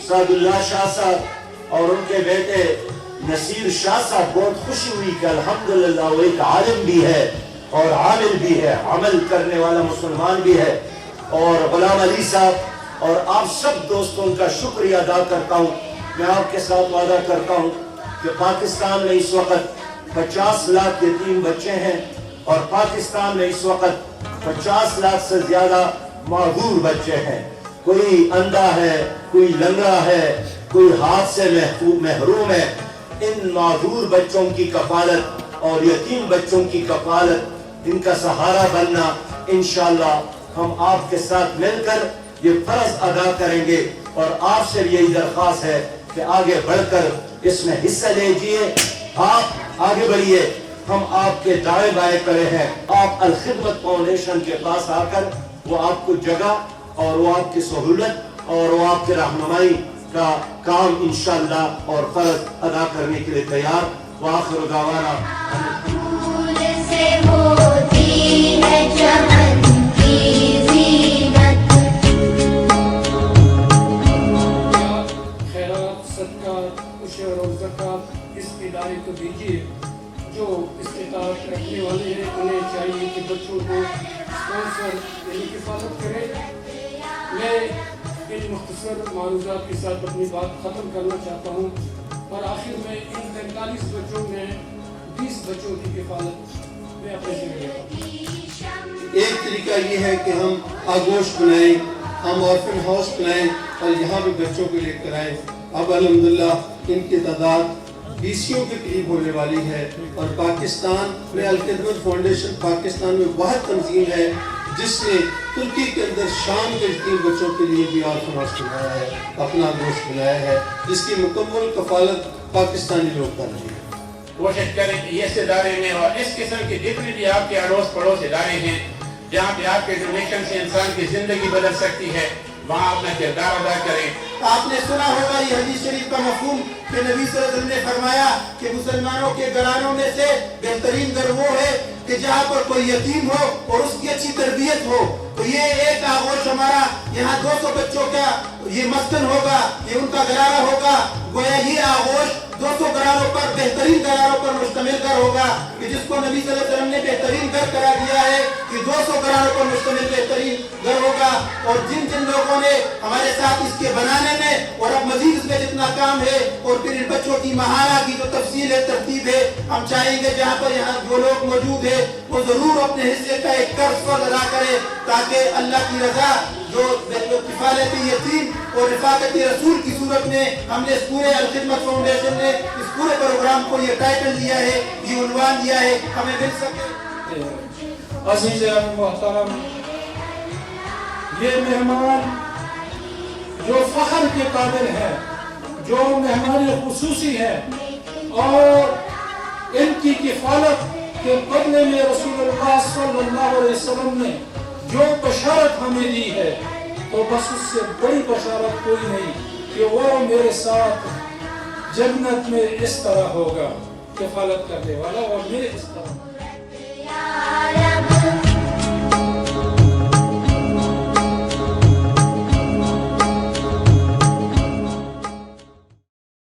سعداللہ شاہ صاحب اور ان کے بیٹے نصیر شاہ صاحب بہت خوشی ہوئی کہ الحمدللہ وہ ایک عالم بھی ہے اور عامل بھی ہے، عمل کرنے والا مسلمان بھی ہے. اور غلام علی صاحب اور آپ سب دوستوں کا شکریہ ادا کرتا ہوں. میں آپ کے ساتھ وعدہ کرتا ہوں کہ پاکستان میں اس وقت 50 لاکھ یتیم بچے ہیں اور پاکستان میں اس وقت 50 لاکھ سے زیادہ معذور بچے ہیں. کوئی اندھا ہے، کوئی لنگڑا ہے، کوئی ہاتھ سے محروم ہے. ان معذور بچوں کی کفالت اور یتیم بچوں کی کفالت، ان کا سہارا بننا، انشاءاللہ ہم آپ کے ساتھ مل کر یہ فرض ادا کریں گے. اور آپ سے یہی درخواست ہے کہ آگے بڑھ کر اس میں حصہ لیجئے، آپ آگے بڑھیے. ہم آپ کے دائیں بائیں کرے ہیں. آپ الخدمت فاؤنڈیشن کے پاس آ کر وہ آپ کو جگہ اور وہ آپ کی سہولت اور وہ آپ کی رہنمائی کا کام انشاءاللہ اور فرض ادا کرنے کے لیے تیار. وآخر دعوانا خیرات، صدقات، عشر اور زکوٰۃ اس ادارے کو دیجیے. جو استطاعت رکھنے والے ہیں انہیں چاہیے کہ بچوں کو اسپانسر یعنی کفالت کرے. میں ان مختصر معروضات کے ساتھ اپنی بات ختم کرنا چاہتا ہوں اور آخر میں ان 45 بچوں میں 20 بچوں کی کفالت میں اپنے ذمہ لیتا ہوں. ایک طریقہ یہ ہے کہ ہم آگوش بنائیں، ہم آرفن ہاؤس بنائیں اور یہاں بھی بچوں کو لے کر آئیں. اب الحمدللہ ان کی تعداد 20 کے قریب ہونے والی ہے. اور پاکستان میں الخدمت فاؤنڈیشن پاکستان میں واحد تنظیم ہے جس نے ترکی کے اندر شام کے یتیم بچوں کے لیے بھی آرفن ہاؤس بنایا ہے، اپنا گوشت بنایا ہے، جس کی مکمل کفالت پاکستانی لوگ کر رہے ہیں. کوشش کریں کہ اس ادارے میں اور اس قسم کے جتنے بھی آپ کے اڑوس پڑوس ادارے ہیں جہاں پہ آپ کے ڈونیشن سے انسان کی زندگی بدل سکتی ہے، وہاں اپنا کردار ادا کریں. آپ نے سنا ہوگا یہ حدیث شریف کا مفہوم کہ نبی صلی اللہ علیہ وسلم نے فرمایا کہ مسلمانوں کے گھرانوں میں سے بہترین گھر وہ ہے کہ جہاں پر کوئی یتیم ہو اور اس کی اچھی تربیت ہو. تو یہ ایک آغوش ہمارا یہاں 200 بچوں کا یہ مسکن ہوگا، یہ ان کا گھرانہ ہوگا. گویا یہ آغوش 200 گھرانوں پر، بہترین گھرانوں پر مشتمل گھر ہوگا کہ جس کو نبی صلی اللہ علیہ وسلم نے بہترین گھر قرار دیا ہے کہ 200 گھرانوں پر مشتمل بہترین گھر ہوگا. اور جن جن لوگوں نے ہمارے ساتھ اس کے بنانے میں اور اب مزید اس میں جتنا کام ہے اور پھر ان بچوں کی مہارا کی جو تفصیل ہے، ترتیب ہے، ہم چاہیں گے جہاں پر یہاں جو لوگ موجود ہیں وہ ضرور اپنے حصے کا ایک قرض پر ادا کرے تاکہ اللہ کی رضا جو کفالت یتیم اور رفاقت رسول کی صورت میں ہم نے اس پورے الخدمت فاؤنڈیشن نے اس پورے پروگرام کو یہ ٹائٹل دیا ہے، یہ عنوان دیا ہے، ہمیں مل سکے. عزیز محترم، یہ مہمان جو فخر کے قابل ہے، جو مہمان خصوصی ہے اور ان کی کفالت کے بدلے میں رسول اللہ صلی اللہ علیہ وسلم نے جو بشارت ہمیں دی ہے تو بس اس سے بڑی بشارت کوئی نہیں کہ وہ میرے ساتھ جنت میں اس طرح ہوگا، کفالت کرنے والا اور میں اس طرح